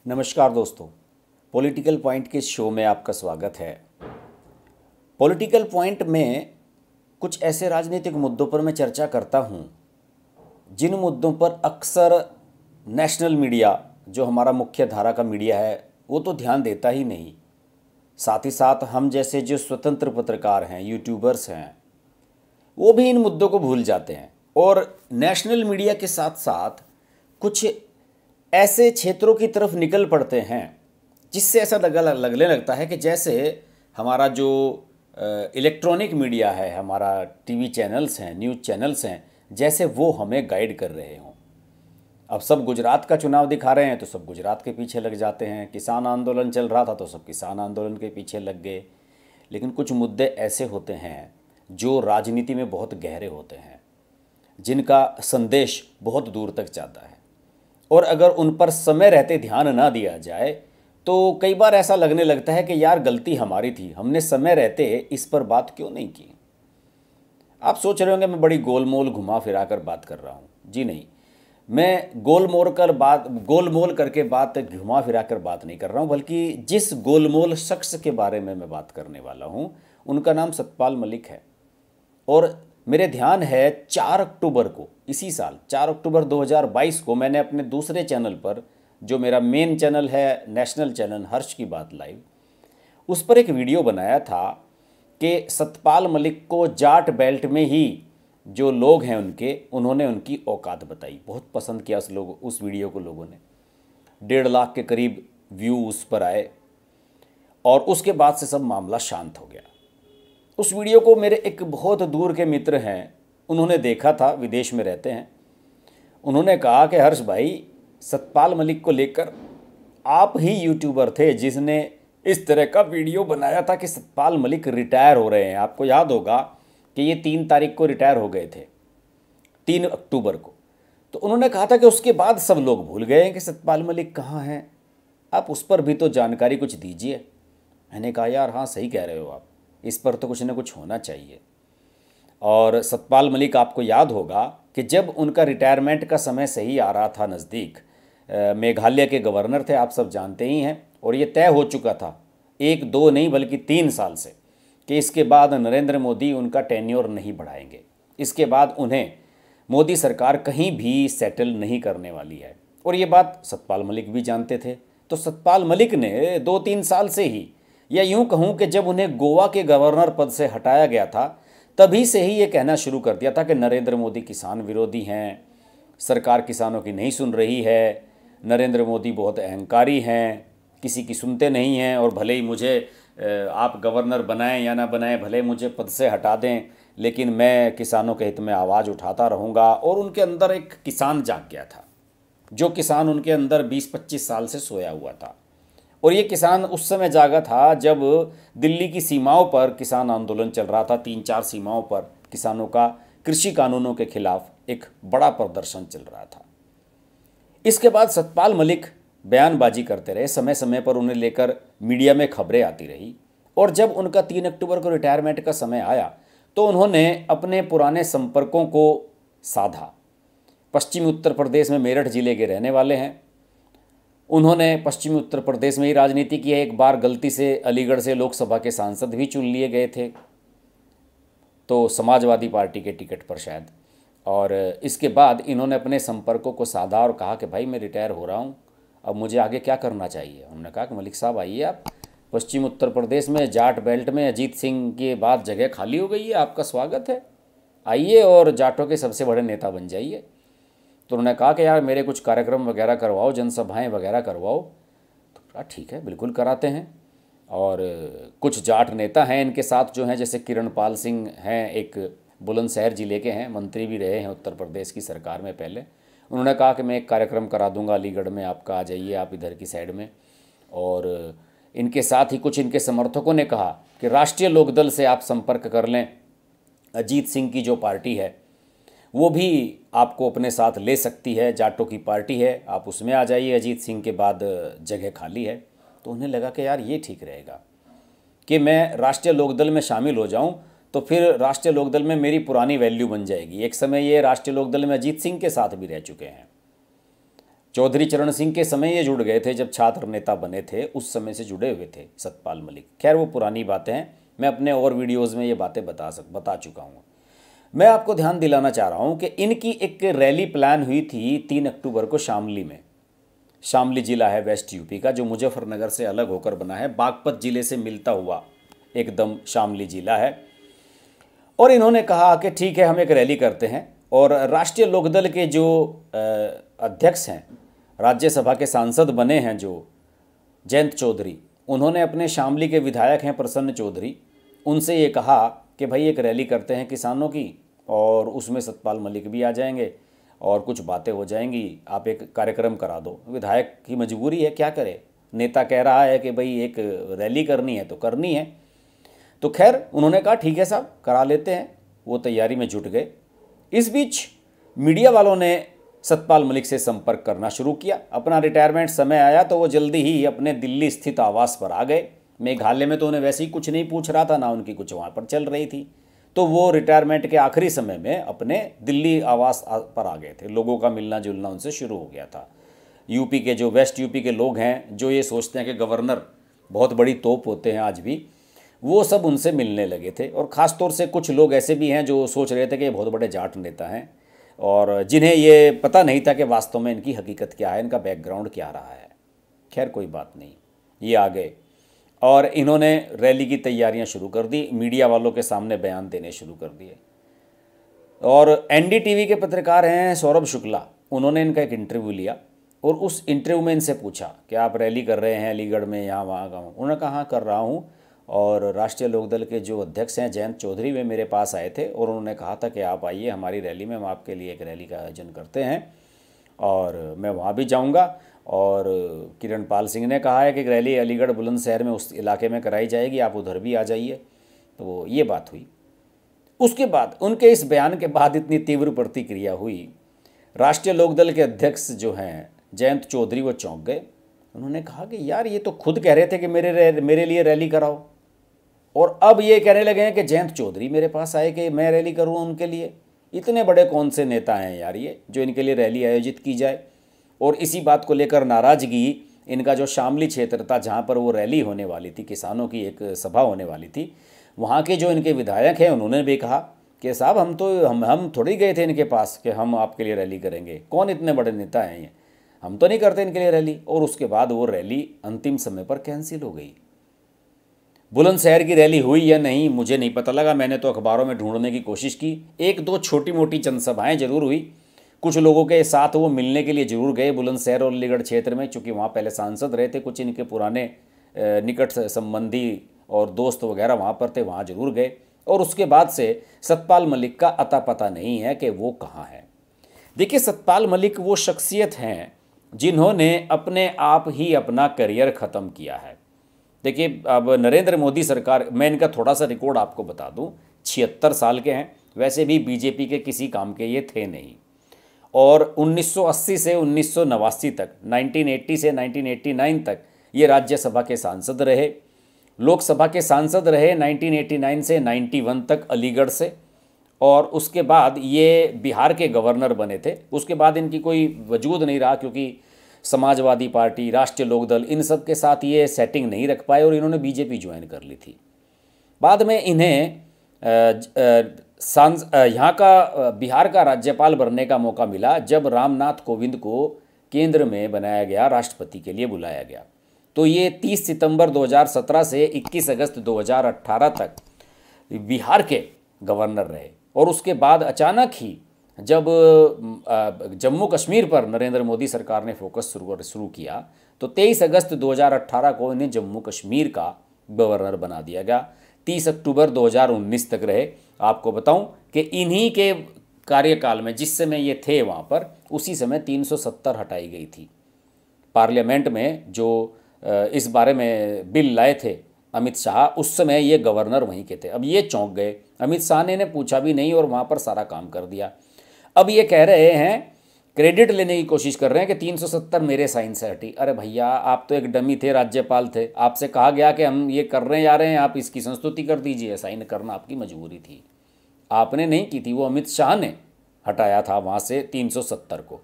नमस्कार दोस्तों। Political point के शो में आपका स्वागत है। पॉलिटिकल पॉइंट में कुछ ऐसे राजनीतिक मुद्दों पर मैं चर्चा करता हूं जिन मुद्दों पर अक्सर नेशनल मीडिया, जो हमारा मुख्य धारा का मीडिया है, वो तो ध्यान देता ही नहीं। साथ ही साथ हम जैसे जो स्वतंत्र पत्रकार हैं, यूट्यूबर्स हैं, वो भी इन मुद्दों को भूल जाते हैं और नेशनल मीडिया के साथ साथ कुछ ऐसे क्षेत्रों की तरफ निकल पड़ते हैं जिससे ऐसा लगने लगता है कि जैसे हमारा जो इलेक्ट्रॉनिक मीडिया है, हमारा टीवी चैनल्स हैं, न्यूज़ चैनल्स हैं, जैसे वो हमें गाइड कर रहे हों। अब सब गुजरात का चुनाव दिखा रहे हैं तो सब गुजरात के पीछे लग जाते हैं। किसान आंदोलन चल रहा था तो सब किसान आंदोलन के पीछे लग गए। लेकिन कुछ मुद्दे ऐसे होते हैं जो राजनीति में बहुत गहरे होते हैं, जिनका संदेश बहुत दूर तक जाता है, और अगर उन पर समय रहते ध्यान ना दिया जाए तो कई बार ऐसा लगने लगता है कि यार गलती हमारी थी, हमने समय रहते इस पर बात क्यों नहीं की। आप सोच रहे होंगे मैं बड़ी गोलमोल घुमा फिरा कर बात कर रहा हूँ। जी नहीं, मैं गोलमोल करके बात घुमा फिरा कर बात नहीं कर रहा हूँ, बल्कि जिस गोलमोल शख्स के बारे में मैं बात करने वाला हूँ उनका नाम सतपाल मलिक है। और मेरे ध्यान है 4 अक्टूबर को, इसी साल 4 अक्टूबर 2022 को, मैंने अपने दूसरे चैनल पर, जो मेरा मेन चैनल है नेशनल चैनल हर्ष की बात लाइव, उस पर एक वीडियो बनाया था कि सतपाल मलिक को जाट बेल्ट में ही जो लोग हैं उन्होंने उनकी औकात बताई। बहुत पसंद किया उस वीडियो को लोगों ने। 1.5 लाख के करीब व्यू उस पर आए और उसके बाद से सब मामला शांत हो गया। उस वीडियो को मेरे एक बहुत दूर के मित्र हैं, उन्होंने देखा था, विदेश में रहते हैं। उन्होंने कहा कि हर्ष भाई, सतपाल मलिक को लेकर आप ही यूट्यूबर थे जिसने इस तरह का वीडियो बनाया था कि सतपाल मलिक रिटायर हो रहे हैं। आपको याद होगा कि ये 3 तारीख को रिटायर हो गए थे, 3 अक्टूबर को। तो उन्होंने कहा था कि उसके बाद सब लोग भूल गए हैं कि सतपाल मलिक कहाँ हैं, आप उस पर भी तो जानकारी कुछ दीजिए। मैंने कहा यार हाँ, सही कह रहे हो आप, इस पर तो कुछ ना कुछ होना चाहिए। और सतपाल मलिक, आपको याद होगा कि जब उनका रिटायरमेंट का समय सही आ रहा था नज़दीक, मेघालय के गवर्नर थे, आप सब जानते ही हैं, और ये तय हो चुका था 1-2 नहीं बल्कि 3 साल से कि इसके बाद नरेंद्र मोदी उनका टेन्योर नहीं बढ़ाएंगे, इसके बाद उन्हें मोदी सरकार कहीं भी सेटल नहीं करने वाली है। और ये बात सतपाल मलिक भी जानते थे। तो सतपाल मलिक ने 2-3 साल से ही, या यूं कहूं कि जब उन्हें गोवा के गवर्नर पद से हटाया गया था, तभी से ही ये कहना शुरू कर दिया था कि नरेंद्र मोदी किसान विरोधी हैं, सरकार किसानों की नहीं सुन रही है, नरेंद्र मोदी बहुत अहंकारी हैं, किसी की सुनते नहीं हैं, और भले ही मुझे आप गवर्नर बनाएं या ना बनाएं, भले मुझे पद से हटा दें, लेकिन मैं किसानों के हित में आवाज़ उठाता रहूँगा। और उनके अंदर एक किसान जाग गया था, जो किसान उनके अंदर 20-25 साल से सोया हुआ था। और ये किसान उस समय जागा था जब दिल्ली की सीमाओं पर किसान आंदोलन चल रहा था। 3-4 सीमाओं पर किसानों का कृषि कानूनों के खिलाफ एक बड़ा प्रदर्शन चल रहा था। इसके बाद सतपाल मलिक बयानबाजी करते रहे, समय समय पर उन्हें लेकर मीडिया में खबरें आती रही। और जब उनका 3 अक्टूबर को रिटायरमेंट का समय आया तो उन्होंने अपने पुराने संपर्कों को साधा। पश्चिमी उत्तर प्रदेश में मेरठ ज़िले के रहने वाले हैं। उन्होंने पश्चिमी उत्तर प्रदेश में ही राजनीति की है। एक बार गलती से अलीगढ़ से लोकसभा के सांसद भी चुन लिए गए थे, तो समाजवादी पार्टी के टिकट पर शायद। और इसके बाद इन्होंने अपने संपर्कों को साधा और कहा कि भाई मैं रिटायर हो रहा हूँ, अब मुझे आगे क्या करना चाहिए। उन्होंने कहा कि मलिक साहब आइए, आप पश्चिम उत्तर प्रदेश में जाट बेल्ट में अजीत सिंह के बाद जगह खाली हो गई है, आपका स्वागत है, आइए और जाटों के सबसे बड़े नेता बन जाइए। तो उन्होंने कहा कि यार मेरे कुछ कार्यक्रम वगैरह करवाओ, जनसभाएं वगैरह करवाओ। तो कहा ठीक है, बिल्कुल कराते हैं। और कुछ जाट नेता हैं इनके साथ जो हैं, जैसे किरण पाल सिंह हैं, एक बुलंदशहर ज़िले के हैं, मंत्री भी रहे हैं उत्तर प्रदेश की सरकार में पहले। उन्होंने कहा कि मैं एक कार्यक्रम करा दूंगा अलीगढ़ में, आपका आ जाइए आप इधर की साइड में। और इनके साथ ही कुछ इनके समर्थकों ने कहा कि राष्ट्रीय लोकदल से आप संपर्क कर लें, अजीत सिंह की जो पार्टी है वो भी आपको अपने साथ ले सकती है, जाटों की पार्टी है, आप उसमें आ जाइए, अजीत सिंह के बाद जगह खाली है। तो उन्हें लगा कि यार ये ठीक रहेगा कि मैं राष्ट्रीय लोकदल में शामिल हो जाऊं, तो फिर राष्ट्रीय लोकदल में मेरी पुरानी वैल्यू बन जाएगी। एक समय ये राष्ट्रीय लोकदल में अजीत सिंह के साथ भी रह चुके हैं। चौधरी चरण सिंह के समय ये जुड़ गए थे, जब छात्र नेता बने थे उस समय से जुड़े हुए थे सतपाल मलिक। खैर वो पुरानी बातें हैं, मैं अपने और वीडियोज़ में ये बातें बता चुका हूँ। मैं आपको ध्यान दिलाना चाह रहा हूँ कि इनकी एक रैली प्लान हुई थी 3 अक्टूबर को शामली में। शामली ज़िला है वेस्ट यूपी का, जो मुजफ्फरनगर से अलग होकर बना है, बागपत ज़िले से मिलता हुआ एकदम शामली ज़िला है। और इन्होंने कहा कि ठीक है हम एक रैली करते हैं। और राष्ट्रीय लोकदल के जो अध्यक्ष हैं, राज्यसभा के सांसद बने हैं जो जयंत चौधरी, उन्होंने अपने शामली के विधायक हैं प्रसन्न चौधरी, उनसे ये कहा कि भाई एक रैली करते हैं किसानों की, और उसमें सतपाल मलिक भी आ जाएंगे और कुछ बातें हो जाएंगी, आप एक कार्यक्रम करा दो। विधायक की मजबूरी है, क्या करे, नेता कह रहा है कि भाई एक रैली करनी है तो करनी है। तो खैर उन्होंने कहा ठीक है साहब करा लेते हैं, वो तैयारी में जुट गए। इस बीच मीडिया वालों ने सतपाल मलिक से संपर्क करना शुरू किया। अपना रिटायरमेंट समय आया तो वो जल्दी ही अपने दिल्ली स्थित आवास पर आ गए। मेघालय में तो उन्हें वैसे ही कुछ नहीं पूछ रहा था, ना उनकी कुछ वहाँ पर चल रही थी, तो वो रिटायरमेंट के आखिरी समय में अपने दिल्ली आवास पर आ गए थे। लोगों का मिलना जुलना उनसे शुरू हो गया था। यूपी के जो वेस्ट यूपी के लोग हैं, जो ये सोचते हैं कि गवर्नर बहुत बड़ी तोप होते हैं आज भी, वो सब उनसे मिलने लगे थे। और ख़ास तौर से कुछ लोग ऐसे भी हैं जो सोच रहे थे कि ये बहुत बड़े जाट नेता हैं, और जिन्हें ये पता नहीं था कि वास्तव में इनकी हकीकत क्या है, इनका बैकग्राउंड क्या रहा है। खैर कोई बात नहीं, ये आ गए और इन्होंने रैली की तैयारियां शुरू कर दी, मीडिया वालों के सामने बयान देने शुरू कर दिए। और एनडीटीवी के पत्रकार हैं सौरभ शुक्ला, उन्होंने इनका एक इंटरव्यू लिया और उस इंटरव्यू में इनसे पूछा कि आप रैली कर रहे हैं अलीगढ़ में, यहाँ वहाँ का। उन्होंने कहा हाँ कर रहा हूँ, और राष्ट्रीय लोकदल के जो अध्यक्ष हैं जयंत चौधरी वे मेरे पास आए थे और उन्होंने कहा था कि आप आइए हमारी रैली में, हम आपके लिए एक रैली का आयोजन करते हैं और मैं वहाँ भी जाऊँगा। और किरण पाल सिंह ने कहा है कि रैली अलीगढ़ बुलंदशहर में उस इलाके में कराई जाएगी, आप उधर भी आ जाइए। तो ये बात हुई। उसके बाद उनके इस बयान के बाद इतनी तीव्र प्रतिक्रिया हुई, राष्ट्रीय लोकदल के अध्यक्ष जो हैं जयंत चौधरी वो चौंक गए। उन्होंने कहा कि यार ये तो खुद कह रहे थे कि मेरे लिए रैली कराओ, और अब ये कहने लगे हैं कि जयंत चौधरी मेरे पास आए कि मैं रैली करूँ उनके लिए। इतने बड़े कौन से नेता हैं यार ये, जो इनके लिए रैली आयोजित की जाए। और इसी बात को लेकर नाराज़गी इनका जो शामली क्षेत्र था, जहाँ पर वो रैली होने वाली थी, किसानों की एक सभा होने वाली थी, वहाँ के जो इनके विधायक हैं उन्होंने भी कहा कि साहब हम थोड़ी गए थे इनके पास कि हम आपके लिए रैली करेंगे, कौन इतने बड़े नेता हैं ये, हम तो नहीं करते इनके लिए रैली। और उसके बाद वो रैली अंतिम समय पर कैंसिल हो गई। बुलंदशहर की रैली हुई या नहीं मुझे नहीं पता लगा, मैंने तो अखबारों में ढूंढने की कोशिश की। एक दो छोटी मोटी जनसभाएं जरूर हुई, कुछ लोगों के साथ वो मिलने के लिए जरूर गए बुलंदशहर और अलीगढ़ क्षेत्र में, चूँकि वहाँ पहले सांसद रहे थे, कुछ इनके पुराने निकट संबंधी और दोस्त वगैरह वहाँ पर थे, वहाँ जरूर गए। और उसके बाद से सतपाल मलिक का अता पता नहीं है कि वो कहाँ है। देखिए सतपाल मलिक वो शख्सियत हैं जिन्होंने अपने आप ही अपना करियर ख़त्म किया है। देखिए अब नरेंद्र मोदी सरकार, मैं इनका थोड़ा सा रिकॉर्ड आपको बता दूं, 76 साल के हैं, वैसे भी बीजेपी के किसी काम के ये थे नहीं। और 1980 से 1989 तक, 1980 से 1989 तक ये राज्यसभा के सांसद रहे, लोकसभा के सांसद रहे 1989 से 91 तक अलीगढ़ से। और उसके बाद ये बिहार के गवर्नर बने थे। उसके बाद इनकी कोई वजूद नहीं रहा, क्योंकि समाजवादी पार्टी, राष्ट्रीय लोकदल, इन सब के साथ ये सेटिंग नहीं रख पाए और इन्होंने बीजेपी ज्वाइन कर ली थी। बाद में इन्हें यहाँ का बिहार का राज्यपाल बनने का मौका मिला जब रामनाथ कोविंद को केंद्र में बनाया गया, राष्ट्रपति के लिए बुलाया गया। तो ये 30 सितंबर 2017 से 21 अगस्त 2018 तक बिहार के गवर्नर रहे। और उसके बाद अचानक ही जब जम्मू कश्मीर पर नरेंद्र मोदी सरकार ने फोकस शुरू किया, तो 23 अगस्त 2018 को इन्हें जम्मू कश्मीर का गवर्नर बना दिया गया। 30 अक्टूबर 2019 तक रहे। आपको बताऊं कि इन्हीं के कार्यकाल में, जिस समय ये थे वहाँ पर, उसी समय 370 हटाई गई थी। पार्लियामेंट में जो इस बारे में बिल लाए थे अमित शाह, उस समय ये गवर्नर वहीं के थे। अब ये चौंक गए, अमित शाह ने पूछा भी नहीं और वहाँ पर सारा काम कर दिया। अब ये कह रहे हैं, क्रेडिट लेने की कोशिश कर रहे हैं कि 370 मेरे साइन से हटी। अरे भैया आप तो एक डमी थे, राज्यपाल थे, आपसे कहा गया कि हम ये करने जा रहे हैं, आप इसकी संस्तुति कर दीजिए, साइन करना आपकी मजबूरी थी, आपने नहीं की थी, वो अमित शाह ने हटाया था वहाँ से 370 को।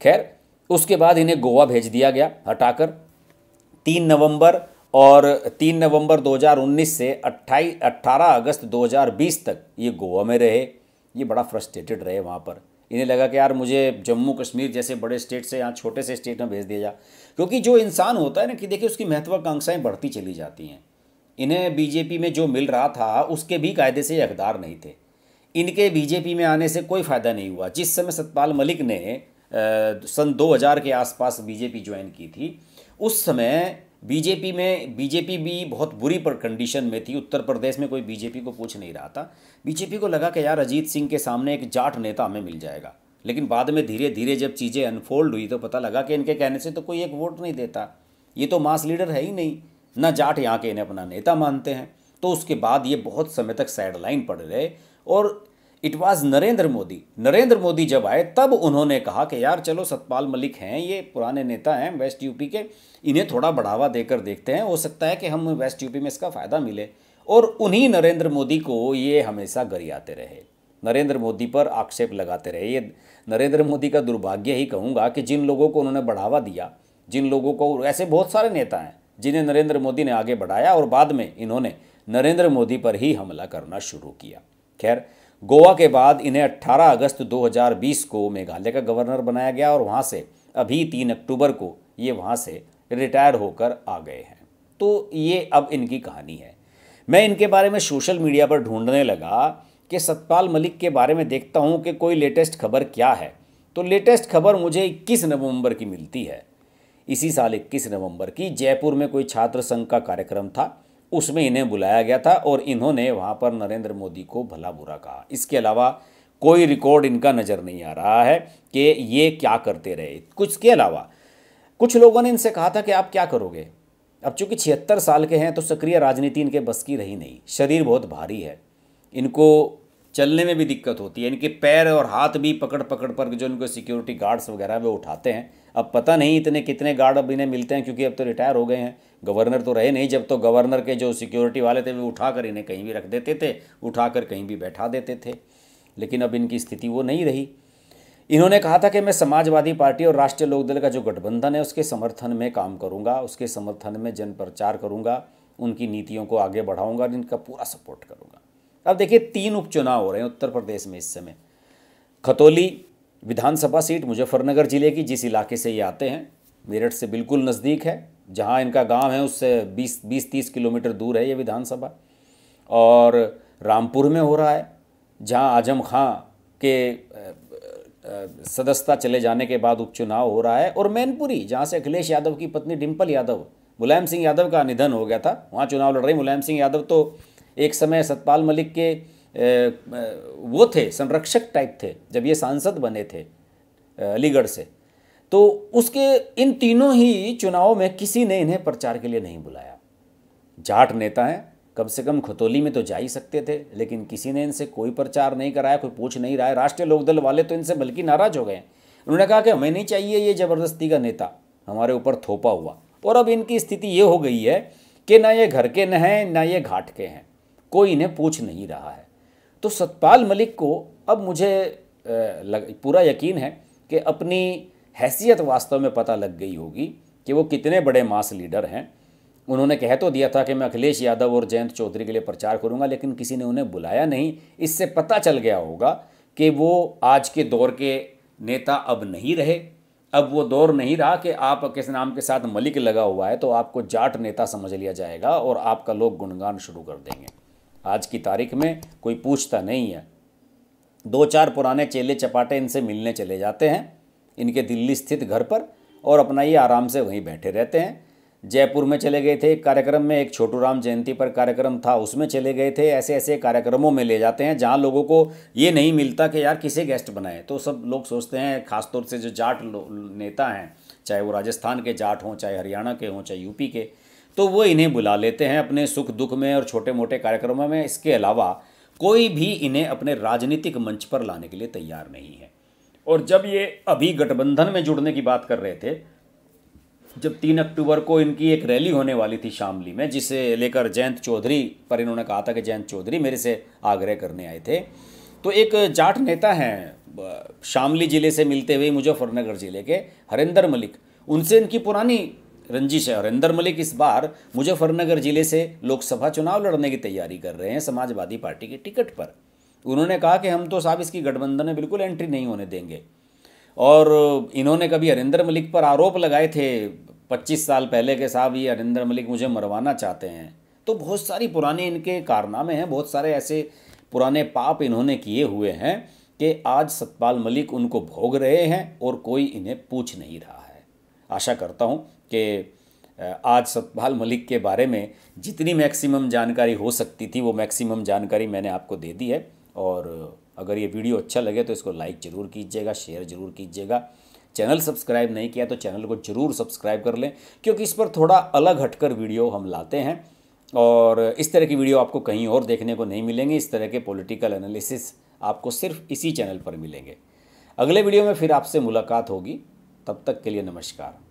खैर उसके बाद इन्हें गोवा भेज दिया गया हटाकर। 3 नवंबर और 3 नवंबर 2019 से 18 अगस्त 2020 तक ये गोवा में रहे। ये बड़ा फ्रस्ट्रेटेड रहे वहाँ पर। इन्हें लगा कि यार मुझे जम्मू कश्मीर जैसे बड़े स्टेट से यहाँ छोटे से स्टेट में भेज दिया जा, क्योंकि जो इंसान होता है ना कि देखिए उसकी महत्वाकांक्षाएं बढ़ती चली जाती हैं। इन्हें बीजेपी में जो मिल रहा था उसके भी कायदे से हकदार नहीं थे। इनके बीजेपी में आने से कोई फ़ायदा नहीं हुआ। जिस समय सतपाल मलिक ने सन 2000 के आसपास बीजेपी ज्वाइन की थी, उस समय बीजेपी भी बहुत बुरी पर कंडीशन में थी। उत्तर प्रदेश में कोई बीजेपी को पूछ नहीं रहा था। बीजेपी को लगा कि यार अजीत सिंह के सामने एक जाट नेता हमें मिल जाएगा, लेकिन बाद में धीरे धीरे जब चीज़ें अनफोल्ड हुई तो पता लगा कि इनके कहने से तो कोई एक वोट नहीं देता, ये तो मास लीडर है ही नहीं, ना जाट यहाँ के इन्हें अपना नेता मानते हैं। तो उसके बाद ये बहुत समय तक साइडलाइन पड़ रहे और इट वाज नरेंद्र मोदी जब आए तब उन्होंने कहा कि यार चलो सतपाल मलिक हैं, ये पुराने नेता हैं वेस्ट यूपी के, इन्हें थोड़ा बढ़ावा देकर देखते हैं, हो सकता है कि हम वेस्ट यूपी में इसका फ़ायदा मिले। और उन्हीं नरेंद्र मोदी को ये हमेशा गरियाते रहे, नरेंद्र मोदी पर आक्षेप लगाते रहे। ये नरेंद्र मोदी का दुर्भाग्य ही कहूँगा कि जिन लोगों को उन्होंने बढ़ावा दिया, जिन लोगों को, ऐसे बहुत सारे नेता हैं जिन्हें नरेंद्र मोदी ने आगे बढ़ाया और बाद में इन्होंने नरेंद्र मोदी पर ही हमला करना शुरू किया। खैर, गोवा के बाद इन्हें 18 अगस्त 2020 को मेघालय का गवर्नर बनाया गया और वहाँ से अभी 3 अक्टूबर को ये वहाँ से रिटायर होकर आ गए हैं। तो ये अब इनकी कहानी है। मैं इनके बारे में सोशल मीडिया पर ढूंढने लगा कि सतपाल मलिक के बारे में देखता हूँ कि कोई लेटेस्ट खबर क्या है। तो लेटेस्ट खबर मुझे 21 नवंबर की मिलती है। इसी साल 21 नवंबर की जयपुर में कोई छात्र संघ का कार्यक्रम था, उसमें इन्हें बुलाया गया था और इन्होंने वहाँ पर नरेंद्र मोदी को भला बुरा कहा। इसके अलावा कोई रिकॉर्ड इनका नज़र नहीं आ रहा है कि ये क्या करते रहे। कुछ के अलावा कुछ लोगों ने इनसे कहा था कि आप क्या करोगे। अब चूंकि 76 साल के हैं तो सक्रिय राजनीति इनके बस की रही नहीं। शरीर बहुत भारी है, इनको चलने में भी दिक्कत होती है, इनके पैर और हाथ भी पकड़ पकड़ पर जो इनको सिक्योरिटी गार्ड्स वगैरह वो उठाते हैं। अब पता नहीं इतने कितने गार्ड अब इन्हें मिलते हैं, क्योंकि अब तो रिटायर हो गए हैं, गवर्नर तो रहे नहीं। जब तो गवर्नर के जो सिक्योरिटी वाले थे वो उठाकर इन्हें कहीं भी रख देते थे, उठाकर कहीं भी बैठा देते थे। लेकिन अब इनकी स्थिति वो नहीं रही। इन्होंने कहा था कि मैं समाजवादी पार्टी और राष्ट्रीय लोकदल का जो गठबंधन है उसके समर्थन में काम करूंगा, उसके समर्थन में जन प्रचार करूंगा, उनकी नीतियों को आगे बढ़ाऊंगा और इनका पूरा सपोर्ट करूंगा। अब देखिए 3 उपचुनाव हो रहे हैं उत्तर प्रदेश में इस समय। खतौली विधानसभा सीट मुजफ्फरनगर जिले की, जिस इलाके से ये आते हैं, मेरठ से बिल्कुल नज़दीक है। जहाँ इनका गांव है उससे 20-30 किलोमीटर दूर है ये विधानसभा। और रामपुर में हो रहा है, जहाँ आजम खां के सदस्यता चले जाने के बाद उपचुनाव हो रहा है। और मैनपुरी, जहाँ से अखिलेश यादव की पत्नी डिम्पल यादव, मुलायम सिंह यादव का निधन हो गया था, वहाँ चुनाव लड़ रही मुलायम सिंह यादव। तो एक समय सतपाल मलिक के वो थे, संरक्षक टाइप थे जब ये सांसद बने थे अलीगढ़ से। तो उसके इन तीनों ही चुनावों में किसी ने इन्हें प्रचार के लिए नहीं बुलाया। जाट नेता हैं, कम से कम खतौली में तो जा ही सकते थे, लेकिन किसी ने इनसे कोई प्रचार नहीं कराया, कोई पूछ नहीं रहा है। राष्ट्रीय लोकदल वाले तो इनसे बल्कि नाराज हो गए। उन्होंने कहा कि हमें नहीं चाहिए ये ज़बरदस्ती का नेता हमारे ऊपर थोपा हुआ। और अब इनकी स्थिति ये हो गई है कि ना ये घर के न हैं ना ये घाट के हैं, कोई इन्हें पूछ नहीं रहा है। तो सतपाल मलिक को अब मुझे पूरा यकीन है कि अपनी हैसियत वास्तव में पता लग गई होगी कि वो कितने बड़े मास लीडर हैं। उन्होंने कह तो दिया था कि मैं अखिलेश यादव और जयंत चौधरी के लिए प्रचार करूंगा, लेकिन किसी ने उन्हें बुलाया नहीं। इससे पता चल गया होगा कि वो आज के दौर के नेता अब नहीं रहे। अब वो दौर नहीं रहा कि आप किस नाम के साथ मलिक लगा हुआ है तो आपको जाट नेता समझ लिया जाएगा और आपका लोग गुणगान शुरू कर देंगे। आज की तारीख में कोई पूछता नहीं है। 2-4 पुराने चेले चपाटे इनसे मिलने चले जाते हैं इनके दिल्ली स्थित घर पर और अपना ये आराम से वहीं बैठे रहते हैं। जयपुर में चले गए थे एक कार्यक्रम में, एक छोटू राम जयंती पर कार्यक्रम था उसमें चले गए थे। ऐसे ऐसे कार्यक्रमों में ले जाते हैं जहाँ लोगों को ये नहीं मिलता कि यार किसे गेस्ट बनाए। तो सब लोग सोचते हैं, खासतौर से जो जाट नेता हैं, चाहे वो राजस्थान के जाट हों, चाहे हरियाणा के हों, चाहे यूपी के, तो वो इन्हें बुला लेते हैं अपने सुख दुख में और छोटे मोटे कार्यक्रमों में। इसके अलावा कोई भी इन्हें अपने राजनीतिक मंच पर लाने के लिए तैयार नहीं है। और जब ये अभी गठबंधन में जुड़ने की बात कर रहे थे, जब 3 अक्टूबर को इनकी एक रैली होने वाली थी शामली में, जिसे लेकर जयंत चौधरी पर इन्होंने कहा था कि जयंत चौधरी मेरे से आग्रह करने आए थे। तो एक जाट नेता हैं शामली ज़िले से मिलते हुए मुजफ्फरनगर ज़िले के हरिंदर मलिक, उनसे इनकी पुरानी रंजिश है। हरिंदर मलिक इस बार मुजफ्फरनगर ज़िले से लोकसभा चुनाव लड़ने की तैयारी कर रहे हैं समाजवादी पार्टी के टिकट पर। उन्होंने कहा कि हम तो साहब इसकी गठबंधन में बिल्कुल एंट्री नहीं होने देंगे। और इन्होंने कभी हरिंदर मलिक पर आरोप लगाए थे 25 साल पहले के, साहब ये हरिंदर मलिक मुझे मरवाना चाहते हैं। तो बहुत सारी पुराने इनके कारनामे हैं, बहुत सारे ऐसे पुराने पाप इन्होंने किए हुए हैं कि आज सतपाल मलिक उनको भोग रहे हैं और कोई इन्हें पूछ नहीं रहा है। आशा करता हूँ कि आज सतपाल मलिक के बारे में जितनी मैक्सिमम जानकारी हो सकती थी वो मैक्सिमम जानकारी मैंने आपको दे दी है। और अगर ये वीडियो अच्छा लगे तो इसको लाइक ज़रूर कीजिएगा, शेयर ज़रूर कीजिएगा। चैनल सब्सक्राइब नहीं किया तो चैनल को ज़रूर सब्सक्राइब कर लें, क्योंकि इस पर थोड़ा अलग हटकर वीडियो हम लाते हैं और इस तरह की वीडियो आपको कहीं और देखने को नहीं मिलेंगे। इस तरह के पॉलिटिकल एनालिसिस आपको सिर्फ इसी चैनल पर मिलेंगे। अगले वीडियो में फिर आपसे मुलाकात होगी, तब तक के लिए नमस्कार।